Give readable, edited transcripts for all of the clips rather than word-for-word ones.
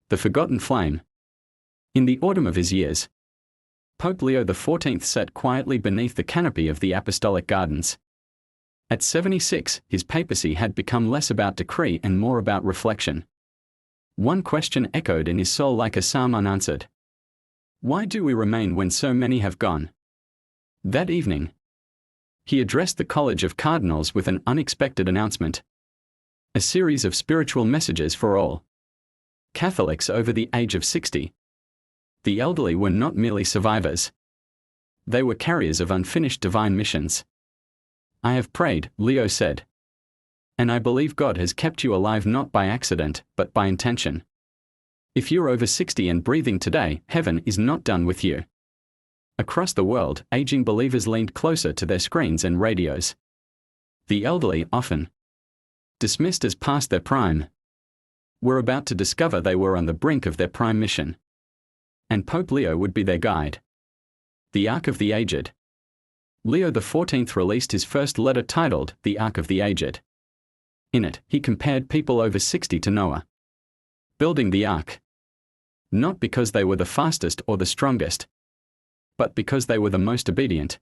The Forgotten Flame. In the autumn of his years, Pope Leo XIV sat quietly beneath the canopy of the Apostolic Gardens. At 76, his papacy had become less about decree and more about reflection. One question echoed in his soul like a psalm unanswered. Why do we remain when so many have gone? That evening, he addressed the College of Cardinals with an unexpected announcement. A series of spiritual messages for all Catholics over the age of 60. The elderly were not merely survivors. They were carriers of unfinished divine missions. I have prayed, Leo said. And I believe God has kept you alive not by accident, but by intention. If you're over 60 and breathing today, heaven is not done with you. Across the world, aging believers leaned closer to their screens and radios. The elderly, often dismissed as past their prime, were about to discover they were on the brink of their prime mission. And Pope Leo would be their guide. The Ark of the Aged. Leo XIV released his first letter titled The Ark of the Aged. In it, he compared people over 60 to Noah, building the ark. Not because they were the fastest or the strongest, but because they were the most obedient.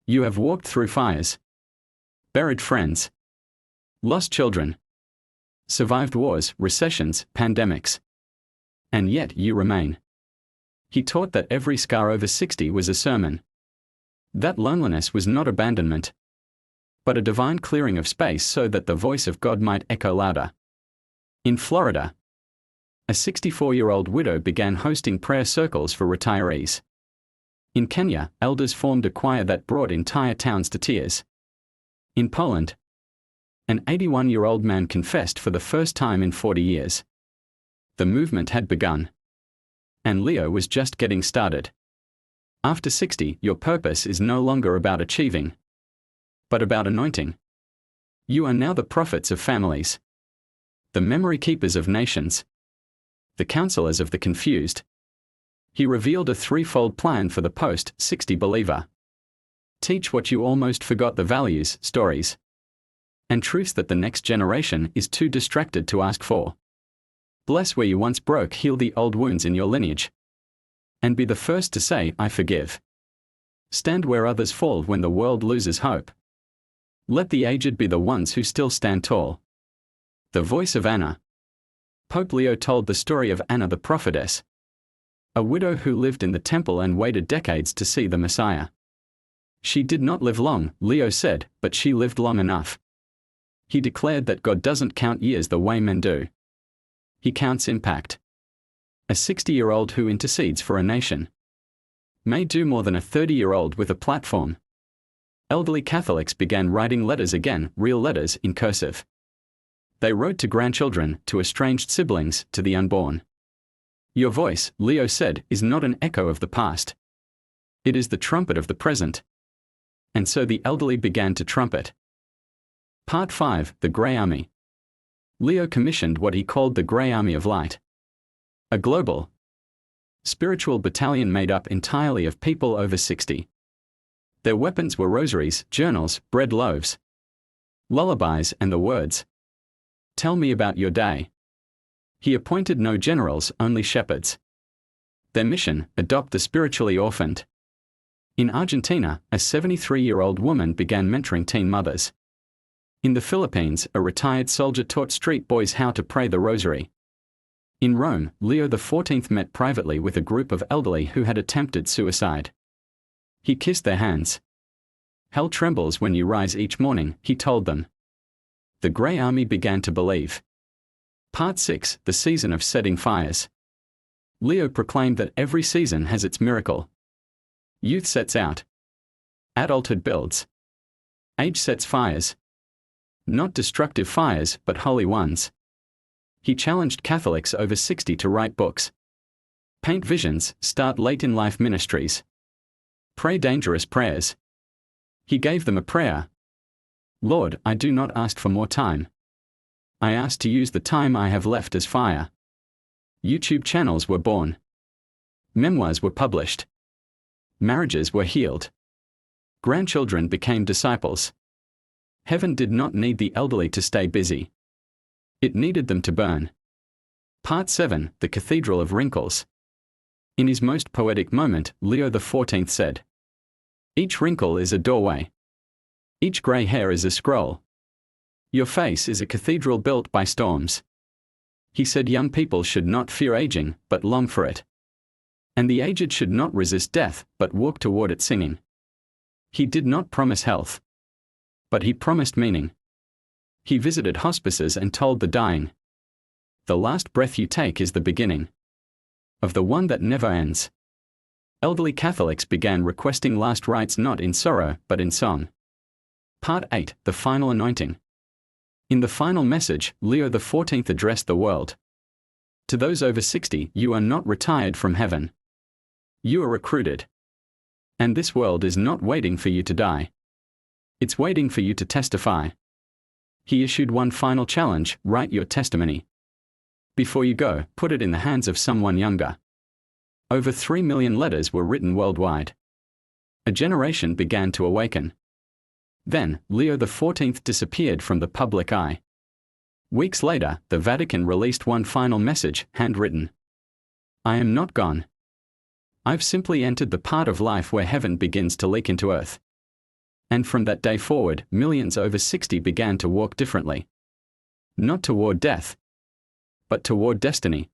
You have walked through fires, buried friends, lost children, survived wars, recessions, pandemics, and yet you remain. He taught that every scar over 60 was a sermon. That loneliness was not abandonment, but a divine clearing of space so that the voice of God might echo louder. In Florida, a 64-year-old widow began hosting prayer circles for retirees. In Kenya, elders formed a choir that brought entire towns to tears. In Poland, an 81-year-old man confessed for the first time in 40 years. The movement had begun. And Leo was just getting started. After 60, your purpose is no longer about achieving, but about anointing. You are now the prophets of families, the memory keepers of nations, the counselors of the confused. He revealed a threefold plan for the post-60 believer. Teach what you almost forgot, the values, stories, and truths that the next generation is too distracted to ask for. Bless where you once broke, heal the old wounds in your lineage, and be the first to say, I forgive. Stand where others fall when the world loses hope. Let the aged be the ones who still stand tall. The voice of Anna. Pope Leo told the story of Anna the prophetess, a widow who lived in the temple and waited decades to see the Messiah. She did not live long, Leo said, but she lived long enough. He declared that God doesn't count years the way men do. He counts impact. A 60-year-old who intercedes for a nation may do more than a 30-year-old with a platform. Elderly Catholics began writing letters again, real letters in cursive. They wrote to grandchildren, to estranged siblings, to the unborn. Your voice, Leo said, is not an echo of the past. It is the trumpet of the present. And so the elderly began to trumpet. Part 5, The Grey Army. Leo commissioned what he called the Grey Army of Light. A global, spiritual battalion made up entirely of people over 60. Their weapons were rosaries, journals, bread loaves, lullabies, and the words, "Tell me about your day." He appointed no generals, only shepherds. Their mission, adopt the spiritually orphaned. In Argentina, a 73-year-old woman began mentoring teen mothers. In the Philippines, a retired soldier taught street boys how to pray the rosary. In Rome, Leo XIV met privately with a group of elderly who had attempted suicide. He kissed their hands. Hell trembles when you rise each morning, he told them. The Grey Army began to believe. Part 6, The Season of Setting Fires. Leo proclaimed that every season has its miracle. Youth sets out. Adulthood builds. Age sets fires. Not destructive fires, but holy ones. He challenged Catholics over 60 to write books, paint visions, start late-in-life ministries, pray dangerous prayers. He gave them a prayer. Lord, I do not ask for more time. I ask to use the time I have left as fire. YouTube channels were born. Memoirs were published. Marriages were healed. Grandchildren became disciples. Heaven did not need the elderly to stay busy. It needed them to burn. Part 7, The Cathedral of Wrinkles. In his most poetic moment, Leo XIV said, "Each wrinkle is a doorway. Each grey hair is a scroll. Your face is a cathedral built by storms." He said young people should not fear aging, but long for it. And the aged should not resist death, but walk toward it singing. He did not promise health, but he promised meaning. He visited hospices and told the dying, "The last breath you take is the beginning of the one that never ends." Elderly Catholics began requesting last rites not in sorrow, but in song. Part 8, The Final Anointing. In the final message, Leo XIV addressed the world. To those over 60, you are not retired from heaven. You are recruited. And this world is not waiting for you to die. It's waiting for you to testify. He issued one final challenge: write your testimony. Before you go, put it in the hands of someone younger. Over 3 million letters were written worldwide. A generation began to awaken. Then, Leo XIV disappeared from the public eye. Weeks later, the Vatican released one final message, handwritten. "I am not gone. I've simply entered the part of life where heaven begins to leak into earth." And from that day forward, millions over 60 began to walk differently. Not toward death, but toward destiny.